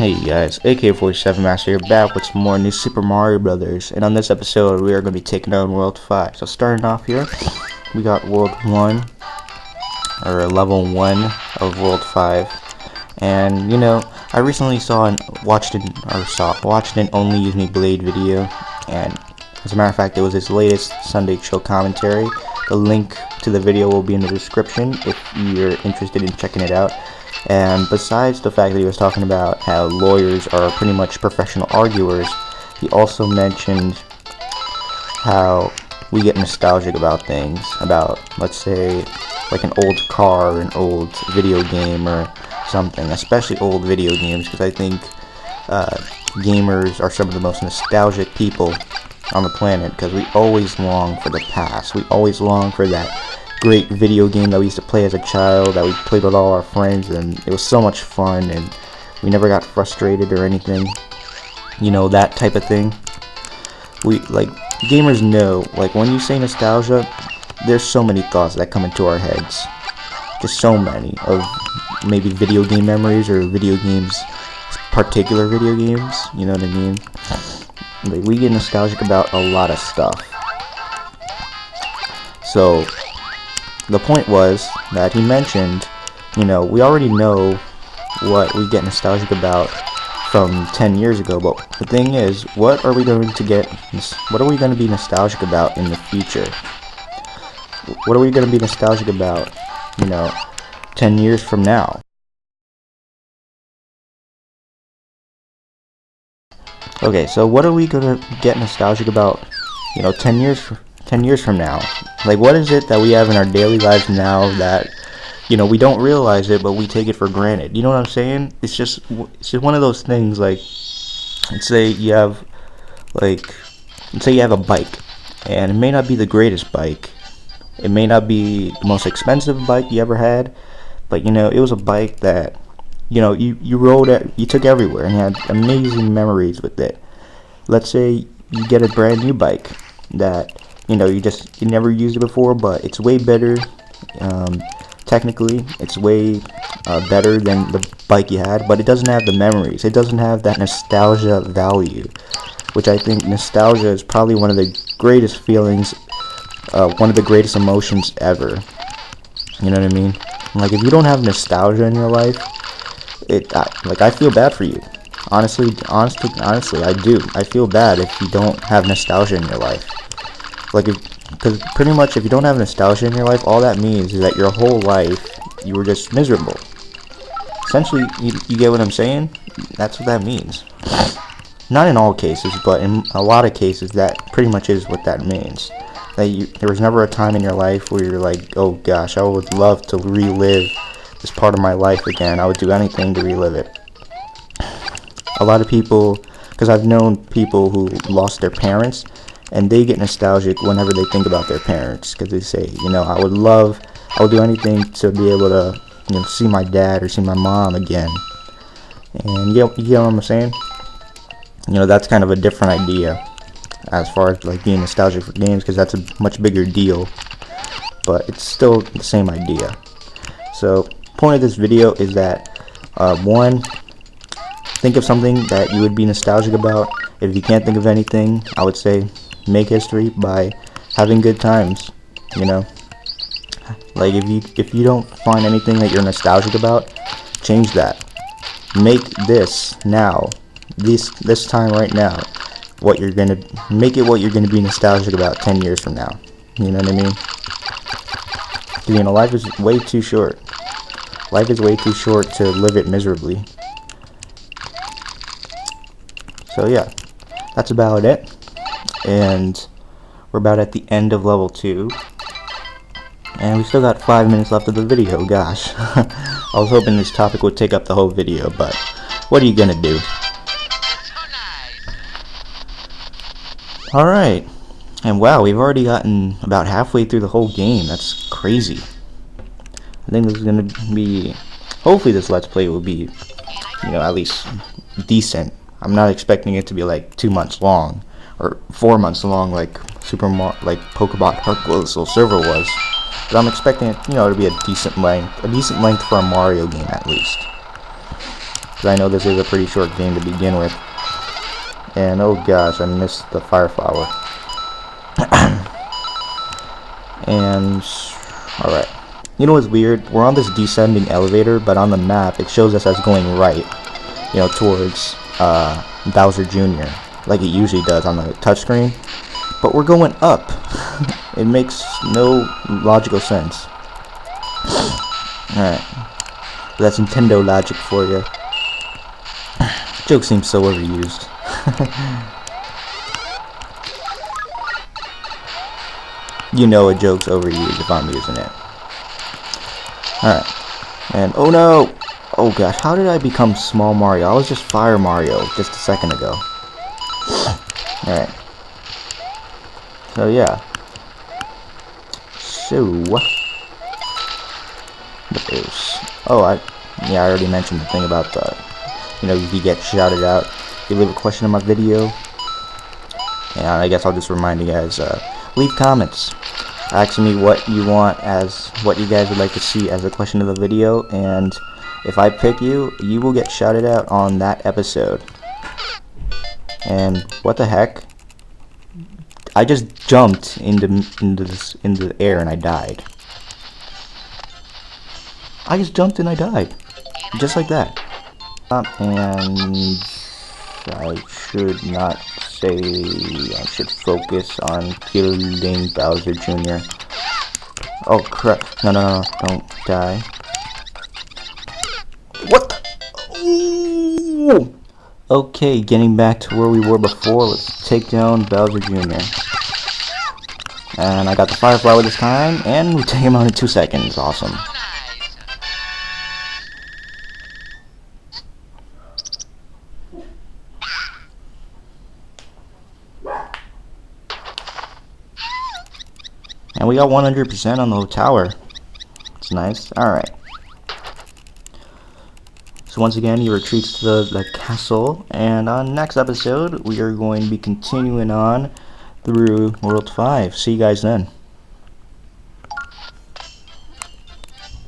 Hey guys, AK-47 Master here, back with some more new Super Mario Brothers, and on this episode we are going to be taking on World 5. So starting off here, we got World 1, or Level 1 of World 5, and you know, I recently watched an Onlyusemeblade video, and as a matter of fact it was his latest Sunday Chill commentary. The link to the video will be in the description if you're interested in checking it out. And besides the fact that he was talking about how lawyers are pretty much professional arguers, he also mentioned how we get nostalgic about things, about, let's say, like an old car or an old video game or something, especially old video games, because I think gamers are some of the most nostalgic people on the planet, because we always long for the past. We always long for that great video game that we used to play as a child, that we played with all our friends, and it was so much fun, and we never got frustrated or anything, you know, that type of thing. We, like, gamers know, like, when you say nostalgia, there's so many thoughts that come into our heads, just so many, of maybe video game memories, or video games, particular video games, you know what I mean? Like, we get nostalgic about a lot of stuff. So the point was that he mentioned, you know, we already know what we get nostalgic about from 10 years ago, but the thing is, what are we going to be nostalgic about in the future? What are we going to be nostalgic about, you know, 10 years from now? Okay, so what are we going to get nostalgic about, you know, 10 years from now? Like, what is it that we have in our daily lives now that, you know, we don't realize it, but we take it for granted? You know what I'm saying? It's just one of those things. Like, let's say you have a bike, and it may not be the greatest bike. It may not be the most expensive bike you ever had, but, you know, it was a bike that, you know, you took everywhere and you had amazing memories with it. Let's say you get a brand new bike that, you know, you never used it before, but it's way better. Technically, it's way better than the bike you had, but it doesn't have the memories. It doesn't have that nostalgia value, which I think nostalgia is probably one of the greatest feelings, one of the greatest emotions ever. You know what I mean? Like, if you don't have nostalgia in your life, I feel bad for you. Honestly, I do. I feel bad if you don't have nostalgia in your life. Like, because pretty much if you don't have nostalgia in your life, all that means is that your whole life you were just miserable. Essentially, you get what I'm saying? That's what that means. Not in all cases, but in a lot of cases, that pretty much is what that means. That there was never a time in your life where you're like, oh gosh, I would love to relive this part of my life again. I would do anything to relive it. A lot of people, because I've known people who lost their parents, and they get nostalgic whenever they think about their parents, because they say, you know, I would do anything to be able to, you know, see my dad or see my mom again. And you get what I'm saying? You know, that's kind of a different idea as far as, like, being nostalgic for games, because that's a much bigger deal, but it's still the same idea. So, point of this video is that, one, think of something that you would be nostalgic about. If you can't think of anything, I would say make history by having good times, you know? Like, if you don't find anything that you're nostalgic about, change that. Make this now, this time right now, what you're gonna be nostalgic about 10 years from now. You know what I mean? 'Cause, you know, life is way too short. Life is way too short to live it miserably. So yeah, that's about it. And we're about at the end of level 2. And we still got 5 minutes left of the video, gosh. I was hoping this topic would take up the whole video, but what are you gonna do? Alright. And wow, we've already gotten about halfway through the whole game. That's crazy. I think this is gonna be, hopefully this Let's Play will be, you know, at least decent. I'm not expecting it to be like 2 months long or 4 months long like Pokemon Heart Soul Silver was, but I'm expecting it, you know, to be a decent length for a Mario game at least. because I know this is a pretty short game to begin with. And oh gosh, I missed the fire flower. And alright. You know what's weird? We're on this descending elevator, but on the map it shows us as going right, you know, towards Bowser Jr., like it usually does on the touchscreen. But we're going up. It makes no logical sense. Alright. That's Nintendo logic for you. Joke seems so overused. You know a joke's overused if I'm using it. Alright. And oh no! Oh gosh, how did I become Small Mario? I was just Fire Mario just a second ago. Alright. So yeah. So what is... Oh, I already mentioned the thing about the, you know, you get shouted out if you leave a question in my video. And I guess I'll just remind you guys, leave comments asking me what you want as, what you guys would like to see as a question of the video, and if I pick you, you will get shouted out on that episode. And what the heck? I just jumped into the air and I died. I just jumped and I died, just like that. And I should not say, I should focus on killing Bowser Jr. Oh crap, no, don't die. What the? Ooh. Okay, getting back to where we were before, let's take down Bowser Jr. And I got the fire flower this time, and we take him out in 2 seconds, awesome. And we got 100% on the tower. It's nice. Alright. So once again, he retreats to the castle. And on next episode, we are going to be continuing on through World 5. See you guys then.